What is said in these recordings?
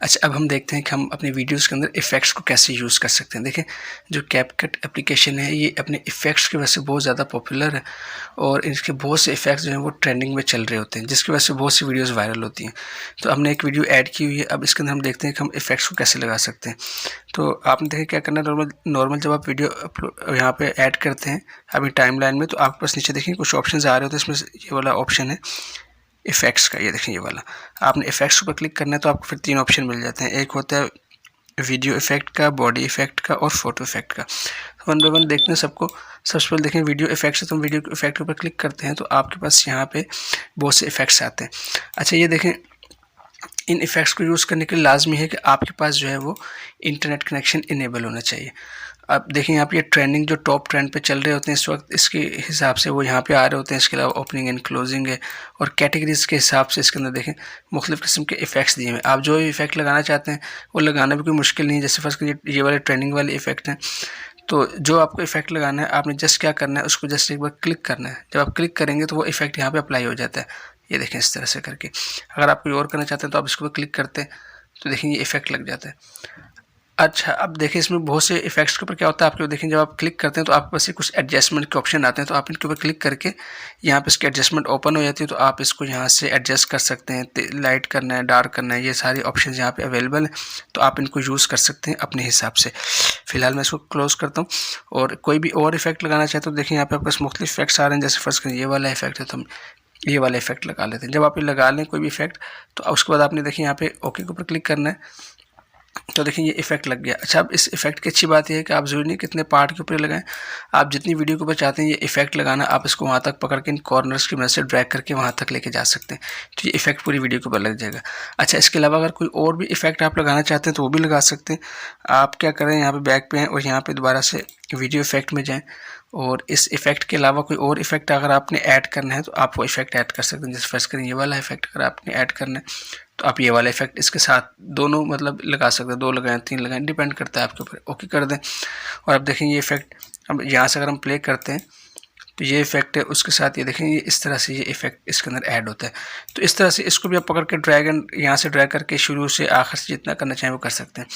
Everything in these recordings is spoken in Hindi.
अच्छा, अब हम देखते हैं कि हम अपनी वीडियोज़ के अंदर इफ़ेक्ट्स को कैसे यूज़ कर सकते हैं। देखें, जो कैपकट एप्लीकेशन है ये अपने इफ़ेक्ट्स की वजह से बहुत ज़्यादा पॉपुलर है और इसके बहुत से इफ़ेक्ट्स जो हैं वो ट्रेंडिंग में चल रहे होते हैं, जिसकी वजह से बहुत सी वीडियोज़ वायरल होती हैं। तो हमने एक वीडियो ऐड की हुई है, अब इसके अंदर हम देखते हैं कि हम इफ़ेक्ट्स को कैसे लगा सकते हैं। तो आपने देखें क्या करना है, नॉर्मल जब आप वीडियो यहाँ पे ऐड करते हैं अपनी टाइमलाइन में, तो आपके पास नीचे देखिए कुछ ऑप्शंस आ रहे होते हैं। इसमें ये वाला ऑप्शन है इफ़ेक्ट्स का, ये देखें ये वाला। आपने इफ़ेक्ट्स पर क्लिक करना है तो आपको फिर 3 ऑप्शन मिल जाते हैं। एक होता है वीडियो इफ़ेक्ट का, बॉडी इफ़ेक्ट का और फोटो इफ़ेक्ट का। वन बाय वन देखते हैं सबको। सबसे पहले देखें वीडियो इफ़ेक्ट्स है, तो हम वीडियो इफ़ेक्ट के ऊपर क्लिक करते हैं तो आपके पास यहाँ पे बहुत से इफ़ेक्ट्स आते हैं। अच्छा, ये देखें, इन इफ़ेक्ट्स को यूज़ करने के लिए लाजमी है कि आपके पास जो है वो इंटरनेट कनेक्शन इनेबल होना चाहिए। अब देखें यहाँ पे ये ट्रेंडिंग जो टॉप ट्रेंड पे चल रहे होते हैं इस वक्त, इसके हिसाब से वो यहाँ पे आ रहे होते हैं। इसके अलावा ओपनिंग एंड क्लोजिंग है और कैटेगरीज़ के हिसाब से इसके अंदर देखें मुख्तलिफ़ किस्म के इफ़ेक्ट्स दिए हुए हैं। आप जो इफ़ेक्ट लगाना चाहते हैं वो लगाना भी कोई मुश्किल नहीं है। जैसे फर्स्ट ये वाले ट्रेंडिंग वाले इफ़ेक्ट हैं, तो जो आपको इफ़ेक्ट लगाना है आपने जस्ट क्या करना है, उसको जस्ट एक बार क्लिक करना है। जब आप क्लिक करेंगे तो वो इफ़ेक्ट यहाँ पे अप्लाई हो जाता है। ये देखें इस तरह से करके। अगर आप कोई और करना चाहते हैं तो आप इसको क्लिक करते हैं तो देखें ये इफ़ेक्ट लग जाता है। अच्छा, अब देखिए इसमें बहुत से इफ़ेक्ट्स के ऊपर क्या होता है, आपके देखें जब आप क्लिक करते हैं तो आपके पास कुछ एडजस्टमेंट के ऑप्शन आते हैं। तो आप इनके ऊपर क्लिक करके यहाँ पे इसकी एडजस्टमेंट ओपन हो जाती है। तो आप इसको यहाँ से एडजस्ट कर सकते हैं, लाइट करना है, डार्क करना है, ये सारे ऑप्शन यहाँ पे अवेलेबल हैं। तो आप इनको यूज़ कर सकते हैं अपने हिसाब से। फ़िलहाल मैं इसको क्लोज़ करता हूँ और कोई भी और इफ़ेक्ट लगाना चाहते हो देखिए यहाँ पे आपके पास मुख्तलिफ इफ़ेक्ट्स आ रहे हैं। जैसे फर्स्ट करें ये वाला इफ़ेक्ट है तो हम ये वाला इफ़ेक्ट लगा लेते हैं। जब आप ये लगा लें कोई भी इफ़ेक्ट तो उसके बाद आपने देखिए यहाँ पे ओके के ऊपर क्लिक करना है, तो देखिए ये इफ़ेक्ट लग गया। अच्छा, अब इस इफ़ेक्ट की अच्छी बात यह है कि आप ज़रूरी नहीं कितने पार्ट के ऊपर लगाएं, आप जितनी वीडियो के ऊपर चाहते हैं ये इफ़ेक्ट लगाना, आप इसको वहाँ तक पकड़ के इन कॉर्नर्स की मदद से ड्रैग करके वहाँ तक लेके जा सकते हैं। तो ये इफ़ेक्ट पूरी वीडियो के ऊपर लग जाएगा। अच्छा, इसके अलावा अगर कोई और भी इफ़ेक्ट आप लगाना चाहते हैं तो वो भी लगा सकते हैं। आप क्या करें, यहाँ पर बैक पे हैं और यहाँ पर दोबारा से वीडियो इफ़ेक्ट में जाएँ और इस इफ़ेक्ट के अलावा कोई और इफ़ेक्ट अगर आपने ऐड करना है तो आप वो इफ़ेक्ट ऐड कर सकते हैं। जैसे फर्स्ट करें ये वाला इफ़ेक्ट अगर आपने ऐड करना है तो आप ये वाला इफ़ेक्ट इसके साथ दोनों मतलब लगा सकते हैं। 2 लगाएं, 3 लगाएं, डिपेंड करता है आपके ऊपर। ओके कर दें और अब देखें ये इफ़ेक्ट, अब यहाँ से अगर हम प्ले करते हैं तो ये इफ़ेक्ट है, उसके साथ ये देखें ये इस तरह से ये इफ़ेक्ट इसके अंदर ऐड होता है। तो इस तरह से इसको भी आप पकड़ के ड्रैग एंड यहाँ से ड्रैग करके शुरू से आखिर से जितना करना चाहें वो कर सकते हैं।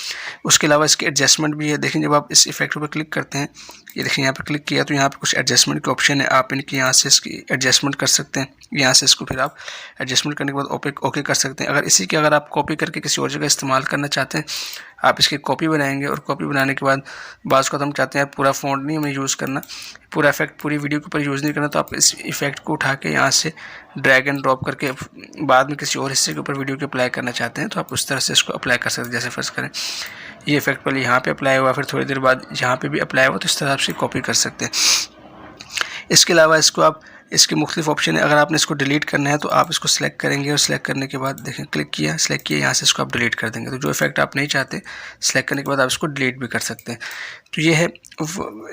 उसके अलावा इसकी एडजस्टमेंट भी है। देखें जब आप इस इफ़ेक्ट पर क्लिक करते हैं, ये देखें यहाँ पर क्लिक किया तो यहाँ पर कुछ एडजस्टमेंट के ऑप्शन है। आप इनकी यहाँ से इसकी एडजस्टमेंट कर सकते हैं। यहाँ से इसको फिर आप एडजस्टमेंट करने के बाद ओके कर सकते हैं। अगर इसी की अगर आप कॉपी करके किसी और जगह इस्तेमाल करना चाहते हैं, आप इसकी कॉपी बनाएंगे और कॉपी बनाने के बाद बाज़ को हम चाहते हैं पूरा फ़ॉन्ट नहीं हमें यूज़ करना, पूरा इफ़ेक्ट पूरी वीडियो के ऊपर यूज़ नहीं करना, तो आप इस इफ़ेक्ट को उठा के यहाँ से ड्रैग एंड ड्रॉप करके बाद में किसी और हिस्से के ऊपर वीडियो के अप्लाई करना चाहते हैं तो आप उस तरह से इसको अप्लाई कर सकते हैं। जैसे फर्स्ट करें ये इफ़ेक्ट पहले यहाँ पे अप्लाई हुआ, फिर थोड़ी देर बाद यहाँ पे भी अप्लाई हुआ, तो इस तरह से कॉपी कर सकते हैं। इसके अलावा इसको आप इसके मुख्तलिफ ऑप्शन है। अगर आपने इसको डिलीट करना है तो आप इसको सिलेक्ट करेंगे और सिलेक्ट करने के बाद देखें क्लिक किया, सिलेक्ट किया, यहाँ से इसको आप डिलीट कर देंगे। तो जो इफेक्ट आप नहीं चाहते सिलेक्ट करने के बाद आप इसको डिलीट भी कर सकते हैं। तो ये है,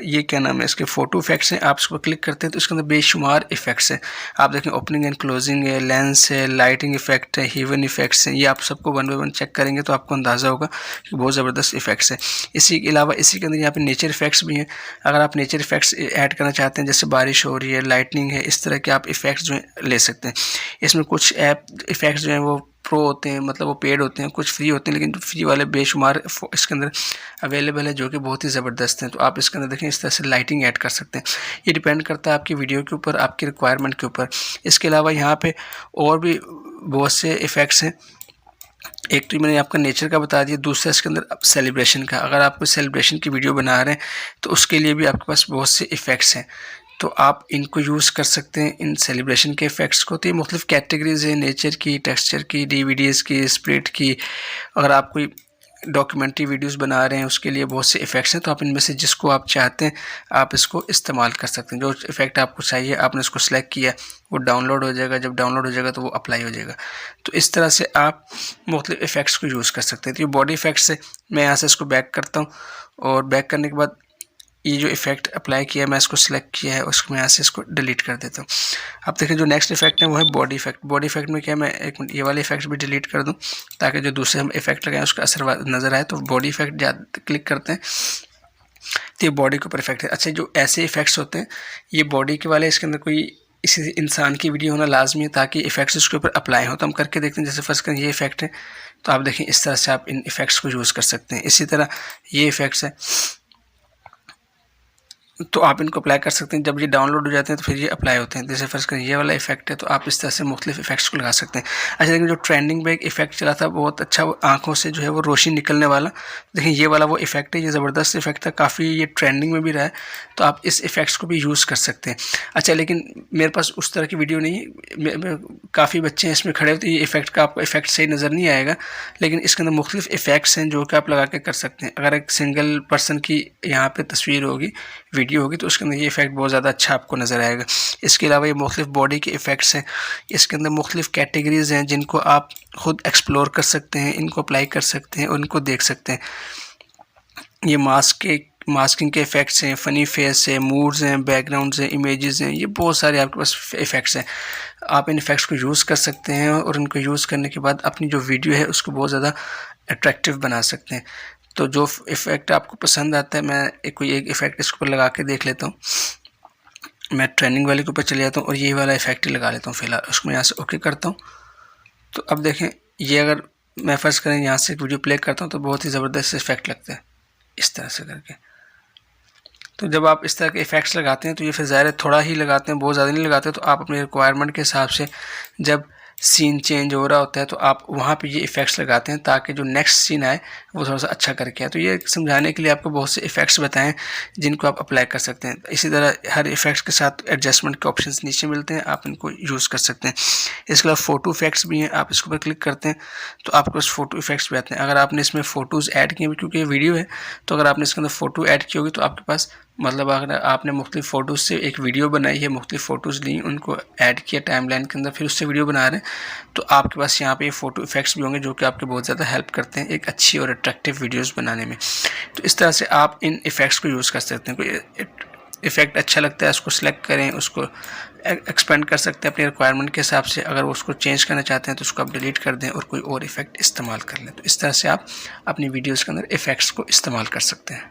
ये क्या नाम है, इसके फ़ोटो इफेक्ट्स हैं। आप इसको क्लिक करते हैं तो इसके अंदर बेशुमार इफेक्ट्स हैं। आप देखें ओपनिंग एंड क्लोजिंग है, लेंस है, लाइटिंग इफेक्ट है, हीवन इफेक्ट्स हैं। ये आप सबको वन बाय वन चेक करेंगे तो आपको अंदाज़ा होगा कि बहुत ज़बरदस्त इफेक्ट्स है। इसी के अलावा इसी के अंदर यहाँ पे नेचर इफेक्ट्स भी हैं। अगर आप नेचर इफेक्ट्स ऐड करना चाहते हैं, जैसे बारिश हो रही है, लाइटनिंग है, इस तरह के आप इफेक्ट्स जो हैं ले सकते हैं। इसमें कुछ ऐप इफेक्ट्स जो हैं वो प्रो होते हैं, मतलब वो पेड होते हैं, कुछ फ्री होते हैं, लेकिन फ्री वाले बेशुमार इसके अंदर अवेलेबल है जो कि बहुत ही ज़बरदस्त हैं। तो आप इसके अंदर देखें इस तरह से लाइटिंग ऐड कर सकते हैं। ये डिपेंड करता है आपकी वीडियो के ऊपर, आपकी रिक्वायरमेंट के ऊपर। इसके अलावा यहाँ पे और भी बहुत से इफ़ेक्ट्स हैं। एक तो मैंने आपका नेचर का बता दिया, दूसरा इसके अंदर सेलिब्रेशन का। अगर आप कोई सेलिब्रेशन की वीडियो बना रहे हैं तो उसके लिए भी आपके पास बहुत से इफ़ेक्ट्स हैं, तो आप इनको यूज़ कर सकते हैं, इन सेलिब्रेशन के इफ़ेक्ट्स को। तो ये मुख्तलिफ़ कैटेगरीज़ हैं, नेचर की, टेक्सचर की, डीवीडीज़ की, स्प्लिट की। अगर आप कोई डॉक्यूमेंट्री वीडियोस बना रहे हैं उसके लिए बहुत से इफ़ेक्ट्स हैं, तो आप इनमें से जिसको आप चाहते हैं आप इसको इस्तेमाल कर सकते हैं। जो इफ़ेक्ट आपको चाहिए आपने इसको सेलेक्ट किया, वो डाउनलोड हो जाएगा। जब डाउनलोड हो जाएगा तो वो अप्लाई हो जाएगा। तो इस तरह से आप मुख्तलिफ़ इफ़ेक्ट्स को यूज़ कर सकते हैं। तो ये बॉडी इफ़ेक्ट्स है। मैं यहाँ से इसको बैक करता हूँ और बैक करने के बाद ये जो इफ़ेक्ट अप्लाई किया मैं इसको सिलेक्ट किया है, उसको मैं यहाँ से इसको डिलीट कर देता हूँ। अब देखिए जो नेक्स्ट इफेक्ट है वो है बॉडी इफेक्ट। बॉडी इफेक्ट में क्या, मैं एक मिनट ये वाले इफेक्ट भी डिलीट कर दूँ ताकि जो दूसरे हम इफेक्ट लगाएं उसका असर नज़र आए। तो बॉडी इफेक्ट क्लिक करते हैं तो ये बॉडी के ऊपर इफेक्ट है। अच्छा, जो ऐसे इफेक्ट्स होते हैं ये बॉडी के वाले, इसके अंदर कोई इसी इंसान की वीडियो होना लाजमी है ताकि इफेक्ट्स उसके ऊपर अप्लाई हो। तो हम करके देखते हैं। जैसे फर्स्ट करें ये इफेक्ट है तो आप देखें इस तरह से आप इन इफ़ेक्ट्स को यूज़ कर सकते हैं। इसी तरह ये इफ़ेक्ट्स है तो आप इनको अप्लाई कर सकते हैं। जब ये डाउनलोड हो जाते हैं तो फिर ये अप्लाई होते हैं। जैसे फ़र्ज़ करें ये वाला इफेक्ट है तो आप इस तरह से मुख्तलिफ इफेक्ट्स को लगा सकते हैं। अच्छा, लेकिन जो ट्रेंडिंग में एक इफेक्ट चला था बहुत अच्छा, वो आँखों से जो है वो रोशनी निकलने वाला, देखिए ये वाला वो इफेक्ट है, ये ज़बरदस्त इफेक्ट था, काफ़ी ये ट्रेंडिंग में भी रहा है, तो आप इस इफेक्ट्स को भी यूज़ कर सकते हैं। अच्छा, लेकिन मेरे पास उस तरह की वीडियो नहीं है, काफ़ी बच्चे हैं इसमें खड़े हो, तो ये इफेक्ट का आपको इफेक्ट सही नज़र नहीं आएगा, लेकिन इसके अंदर मुख्तलिफ इफेक्ट्स हैं जो कि आप लगा के कर सकते हैं। अगर एक सिंगल पर्सन की यहाँ पे तस्वीर होगी, वीडियो होगी, तो उसके अंदर ये इफेक्ट बहुत ज़्यादा अच्छा आपको नज़र आएगा। इसके अलावा ये मुख्तलिफ बॉडी के इफ़ेक्ट्स हैं, इसके अंदर मुख्तलिफ कैटेगरीज़ हैं जिनको आप ख़ुद एक्सप्लोर कर सकते हैं, इनको अप्लाई कर सकते हैं और इनको देख सकते हैं। ये मास्किंग के इफ़ेक्ट्स हैं, फ़नी फेस है, मूड्स हैं, बैकग्राउंड्स हैं, इमेजेस हैं, ये बहुत सारे आपके पास इफ़ेक्ट्स हैं। आप इन इफ़ेक्ट्स को यूज़ कर सकते हैं और इनको यूज़ करने के बाद अपनी जो वीडियो है उसको बहुत ज़्यादा अट्रैक्टिव बना सकते हैं। तो जो इफ़ेक्ट आपको पसंद आता है, मैं कोई एक इफ़ेक्ट इसके ऊपर लगा के देख लेता हूँ। मैं ट्रेंडिंग वाले के ऊपर चले जाता हूँ और ये वाला इफ़ेक्ट ही लगा लेता हूँ फ़िलहाल। उसको मैं यहाँ से ओके करता हूँ। तो अब देखें, ये अगर मैं फ़र्ज़ करें यहाँ से वीडियो प्ले करता हूँ तो बहुत ही ज़बरदस्त इफ़ेक्ट लगता है इस तरह से करके। तो जब आप इस तरह के इफ़ेक्ट्स लगाते हैं तो ये फिर ज़ाहिर है थोड़ा ही लगाते हैं, बहुत ज़्यादा नहीं लगाते, तो आप अपने रिक्वायरमेंट के हिसाब से जब सीन चेंज हो रहा होता है तो आप वहाँ पे ये इफ़ेक्ट्स लगाते हैं ताकि जो नेक्स्ट सीन आए वो थोड़ा सा अच्छा करके आए। तो ये समझाने के लिए आपको बहुत से इफ़ेक्ट्स बताएं जिनको आप अप्लाई कर सकते हैं। इसी तरह हर इफ़ेक्ट्स के साथ एडजस्टमेंट के ऑप्शंस नीचे मिलते हैं, आप इनको यूज़ कर सकते हैं। इसके अलावा फ़ोटो इफ़ेक्ट्स भी हैं, आप इसके ऊपर क्लिक करते हैं तो आपके पास फ़ोटो इफ़ेक्ट्स भी आते हैं। अगर आपने इसमें फ़ोटोज़ ऐड किए, क्योंकि ये वीडियो है, तो अगर आपने इसके अंदर फ़ोटो ऐड की होगी तो आपके पास, मतलब अगर आपने मुख्तलिफ फ़ोटोज़ से एक वीडियो बनाई है, मुख्तलिफ फ़ोटोज़ ली, उनको ऐड किया टाइमलाइन के अंदर, फिर उससे वीडियो बना रहे हैं, तो आपके पास यहाँ पे फ़ोटो इफ़ेक्ट्स भी होंगे जो कि आपके बहुत ज़्यादा हेल्प करते हैं एक अच्छी और अट्रैक्टिव वीडियोज़ बनाने में। तो इस तरह से आप इन इफ़ेक्ट्स को यूज़ कर सकते हैं। कोई इफ़ेक्ट अच्छा लगता है उसको सिलेक्ट करें, उसको एक्सपेंड कर सकते हैं अपने रिक्वायरमेंट के हिसाब से। अगर उसको चेंज करना चाहते हैं तो उसको आप डिलीट कर दें और कोई और इफ़ेक्ट इस्तेमाल कर लें। तो इस तरह से आप अपनी वीडियोज़ के अंदर इफ़ेक्ट्स को इस्तेमाल कर सकते हैं।